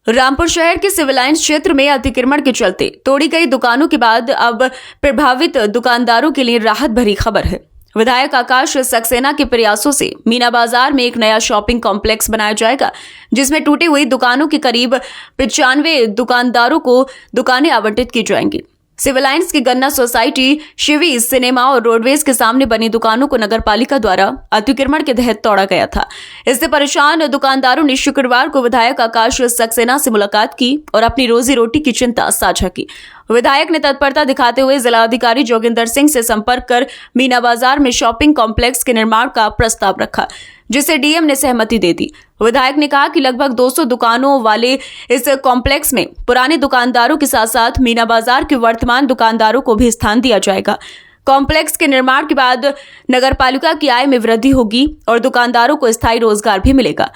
रामपुर शहर के civil lines क्षेत्र में अतिक्रमण के चलते तोड़ी गई दुकानों के बाद अब प्रभावित दुकानदारों के लिए राहत भरी खबर है। विधायक आकाश सक्सेना के प्रयासों से मीना बाजार में एक नया शॉपिंग कॉम्प्लेक्स बनाया जाएगा, जिसमें टूटी हुई दुकानों के करीब 95 दुकानदारों को दुकानें आवंटित की जाएंगी। सिविल लाइंस की गन्ना सोसाइटी, शिवी सिनेमा और रोडवेज के सामने बनी दुकानों को नगरपालिका द्वारा अतिक्रमण के तहत तोड़ा गया था। इससे परेशान दुकानदारों ने शुक्रवार को विधायक आकाश सक्सेना से मुलाकात की और अपनी रोजी रोटी की चिंता साझा की। विधायक ने तत्परता दिखाते हुए जिलाधिकारी जोगिंदर सिंह से संपर्क कर मीना बाजार में शॉपिंग कॉम्प्लेक्स के निर्माण का प्रस्ताव रखा, जिसे डीएम ने सहमति दे दी। विधायक ने कहा कि लगभग 200 दुकानों वाले इस कॉम्प्लेक्स में पुराने दुकानदारों के साथ साथ मीना बाजार के वर्तमान दुकानदारों को भी स्थान दिया जाएगा। कॉम्प्लेक्स के निर्माण के बाद नगरपालिका की आय में वृद्धि होगी और दुकानदारों को स्थायी रोजगार भी मिलेगा।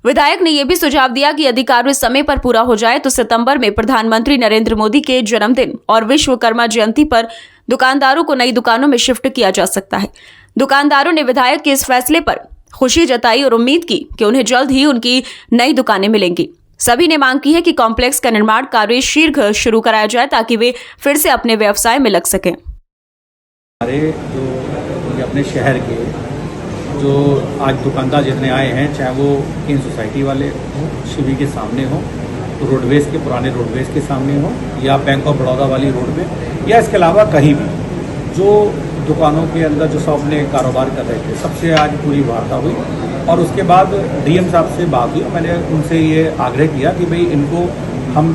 विधायक ने यह भी सुझाव दिया कि यदि कार्य समय पर पूरा हो जाए तो सितंबर में प्रधानमंत्री नरेंद्र मोदी के जन्मदिन और विश्वकर्मा जयंती पर दुकानदारों को नई दुकानों में शिफ्ट किया जा सकता है। दुकानदारों ने विधायक के इस फैसले पर खुशी जताई और उम्मीद की कि उन्हें जल्द ही उनकी नई दुकानें मिलेंगी। सभी ने मांग की है कि कॉम्प्लेक्स का निर्माण कार्य शीघ्र शुरू कराया जाए ताकि वे फिर से अपने व्यवसाय में लग सकें। हमारे जो अपने शहर के जो आज दुकानदार जितने आए हैं, चाहे वो किंग सोसाइटी वाले हों, शिवी के सामने हों, रोडवेज के पुराने रोडवेज के सामने हों, या बैंक ऑफ बड़ौदा वाली रोड में, या इसके अलावा कहीं भी जो दुकानों के अंदर जो सब अपने कारोबार कर रहे थे, सबसे आज पूरी वार्ता हुई। और उसके बाद डीएम साहब से बात हुई। मैंने उनसे ये आग्रह किया कि भाई इनको हम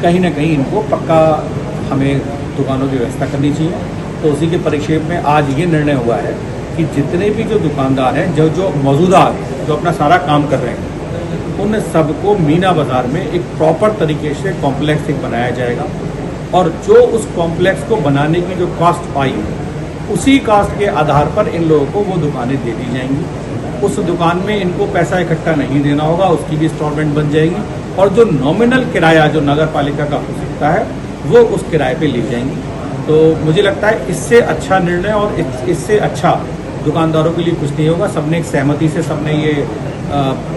कहीं ना कहीं इनको पक्का हमें दुकानों की व्यवस्था करनी चाहिए। तो उसी के परिक्षेप में आज ये निर्णय हुआ है कि जितने भी जो दुकानदार हैं जो मौजूदा जो अपना सारा काम कर रहे हैं, उन सबको मीना बाज़ार में एक प्रॉपर तरीके से कॉम्प्लेक्स एक बनाया जाएगा। और जो उस कॉम्प्लेक्स को बनाने की जो कॉस्ट आई, उसी कास्ट के आधार पर इन लोगों को वो दुकानें दे दी जाएंगी। उस दुकान में इनको पैसा इकट्ठा नहीं देना होगा, उसकी भी इंस्टॉलमेंट बन जाएगी। और जो नॉमिनल किराया जो नगर पालिका का हो सकता है, वो उस किराए पे ली जाएंगी। तो मुझे लगता है इससे अच्छा निर्णय और इससे अच्छा दुकानदारों के लिए कुछ नहीं होगा। सबने एक सहमति से सबने ये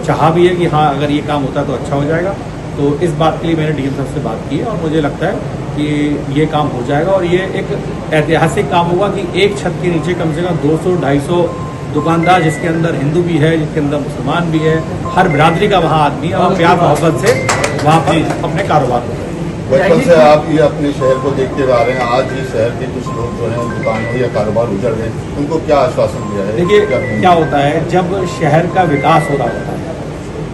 चाहा भी है कि हाँ, अगर ये काम होता है तो अच्छा हो जाएगा। तो इस बात के लिए मैंने डीएम साहब से बात की है और मुझे लगता है कि ये काम हो जाएगा। और ये एक ऐतिहासिक काम होगा कि एक छत के नीचे कम से कम 200-250 दुकानदार, जिसके अंदर हिंदू भी है, जिसके अंदर मुसलमान भी है, हर बिरादरी का वहाँ आदमी और प्यार मोहब्बत से वहाँ पर अपने कारोबार को। बचपन से आप ये अपने शहर को देखते हुए आ रहे हैं, आज ही शहर के कुछ लोग जो हैं दुकानों या कारोबार उजड़ गए, उनको क्या आश्वासन दिया है? देखिए क्या होता है, जब शहर का विकास हो रहा होता है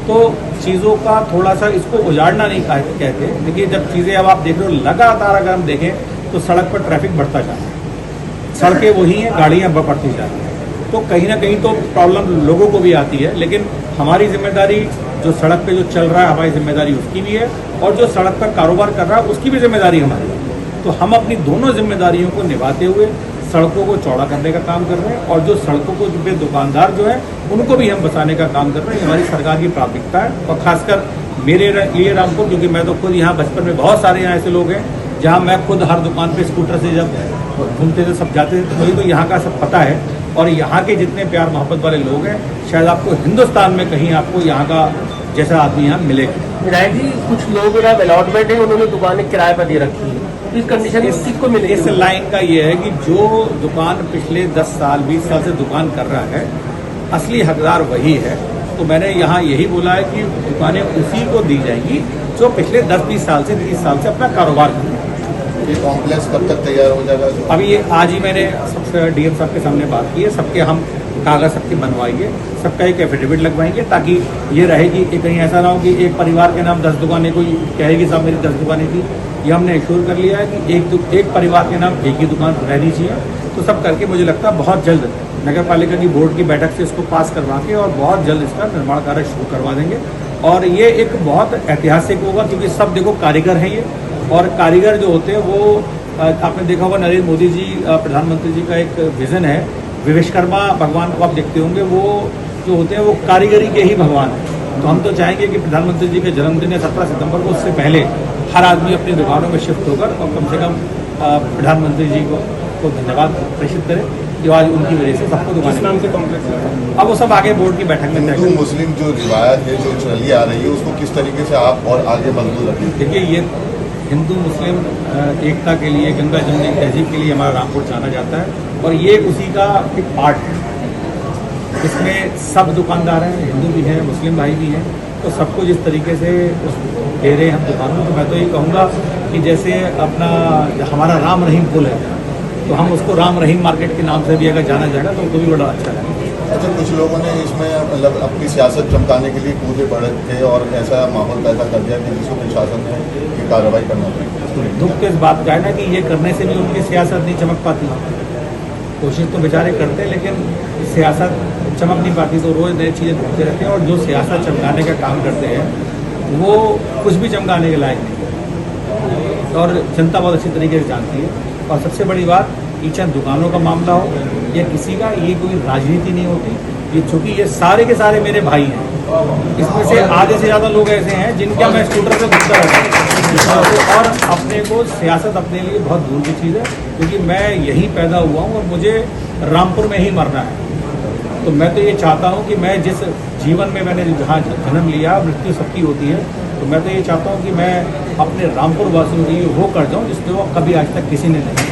तो चीज़ों का थोड़ा सा, इसको उजाड़ना नहीं कहते। देखिए जब चीज़ें अब आप देख रहे हो लगातार अगर हम देखें तो सड़क पर ट्रैफिक बढ़ता जा रहा है, सड़कें वही हैं, गाड़ियाँ बढ़ती जा रही हैं, तो कहीं ना कहीं तो प्रॉब्लम लोगों को भी आती है। लेकिन हमारी जिम्मेदारी, जो सड़क पे जो चल रहा है हमारी जिम्मेदारी उसकी भी है, और जो सड़क पर कारोबार कर रहा है उसकी भी जिम्मेदारी हमारी है। तो हम अपनी दोनों जिम्मेदारियों को निभाते हुए सड़कों को चौड़ा करने का काम कर रहे हैं, और जो सड़कों को जो दुकानदार जो है उनको भी हम बचाने का काम कर रहे हैं। हमारी सरकार की प्राथमिकता है। और खासकर मेरे लिए रामपुर, क्योंकि मैं तो खुद यहाँ बचपन में बहुत सारे यहाँ ऐसे लोग हैं जहाँ मैं खुद हर दुकान पे स्कूटर से जब घूमते थे, सब जाते थे, तो मुझे तो यहाँ का सब पता है। और यहाँ के जितने प्यार मोहब्बत वाले लोग हैं, शायद आपको हिंदुस्तान में कहीं आपको यहाँ का जैसा आदमी यहाँ मिलेगा। विधायक जी, कुछ लोग अलॉटमेंट है, उन्होंने दुकानें किराए पर दे रखी है, इस कंडीशन में किसको मिलेगी? इस लाइन का ये है कि जो दुकान पिछले 10 साल 20 साल से दुकान कर रहा है, असली हकदार वही है। तो मैंने यहाँ यही बोला है कि दुकानें उसी को दी जाएंगी जो पिछले 10-20 साल से 30 साल से अपना कारोबार कर रहे हैं। ये कॉम्प्लेक्स कब तक तैयार हो जाएगा? अभी ये आज ही मैंने सबसे डीएम साहब के सामने बात की है। सबके हम कागज सबके बनवाएंगे, सबका एक एफिडेविट लगवाएंगे, ताकि ये रहे कि कहीं ऐसा ना हो कि एक परिवार के नाम 10 दुकानें, कोई कहेगी साहब मेरी 10 दुकानें थी। ये हमने इंश्योर कर लिया है कि एक परिवार के नाम एक ही दुकान रहनी चाहिए। तो सब करके मुझे लगता है बहुत जल्द नगर पालिका की बोर्ड की बैठक से इसको पास करवा के और बहुत जल्द इसका निर्माण कार्य शुरू करवा देंगे। और ये एक बहुत ऐतिहासिक होगा, क्योंकि सब देखो कारीगर हैं ये, और कारीगर जो होते हैं वो आपने देखा होगा नरेंद्र मोदी जी, प्रधानमंत्री जी का एक विज़न है, विश्वकर्मा भगवान को आप देखते होंगे, वो जो होते हैं वो कारीगरी के ही भगवान हैं। तो हम तो चाहेंगे कि प्रधानमंत्री जी के जन्मदिन है 17 सितंबर को, उससे पहले हर आदमी अपनी दुकानों में शिफ्ट होकर और कम से कम प्रधानमंत्री जी को धन्यवाद प्रेषित करें। जो आज उनकी वजह से सबको दुकानें नाम से कॉम्प्लेक्स अब वो सब आगे बोर्ड की बैठक में तय हिंदू करेंगे। मुस्लिम जो रिवायत है जो चली आ रही है उसको किस तरीके से आप और आगे मजबूत रखेंगे? देखिए ये हिंदू मुस्लिम एकता के लिए, गंगा जमुनी तहजीब के लिए हमारा रामपुर जाना जाता है और ये उसी का एक पार्ट है। इसमें सब दुकानदार हैं, हिंदू भी हैं, मुस्लिम भाई भी हैं, तो सबको जिस तरीके से दे रहे हैं हम दुकानों, तो मैं तो ये कहूँगा कि जैसे अपना हमारा राम रहीम पुल है, तो हम उसको राम रहीम मार्केट के नाम से भी अगर जाना जाएगा तो उनको भी बड़ा अच्छा लगेगा। अच्छा, कुछ लोगों ने इसमें मतलब अपनी सियासत चमकाने के लिए कूदे पड़े थे और ऐसा माहौल पैदा कर दिया कि जिसको प्रशासन ने ये कार्रवाई करना पड़ी। दुख तो इस बात का है ना कि ये करने से भी उनकी सियासत नहीं चमक पाती। कोशिश तो बेचारे करते हैं लेकिन सियासत चमक नहीं पाती, तो रोज़ नई चीज़ें ढूंढते रहते हैं और जो सियासत चमकाने का काम करते हैं वो कुछ भी चमकाने के लायक नहीं और जनता बहुत अच्छी तरीके से जानती है। और सबसे बड़ी बात, ये चाहे दुकानों का मामला हो या किसी का, ये कोई राजनीति नहीं होती। ये चूँकि ये सारे के सारे मेरे भाई हैं, इसमें से आधे से ज़्यादा लोग ऐसे हैं जिनका मैं स्कूटर से घूमता रहता हूँ और अपने को सियासत अपने लिए बहुत दूर की चीज़ है, क्योंकि मैं यहीं पैदा हुआ हूँ और मुझे रामपुर में ही मरना है। तो मैं तो ये चाहता हूँ कि मैं जिस जीवन में मैंने जहाँ जन्म लिया, मृत्यु सबकी होती है, तो मैं तो ये चाहता हूँ कि मैं अपने रामपुर वासियों के लिए वो कर जाऊँ जिसमें वो कभी आज तक किसी ने नहीं।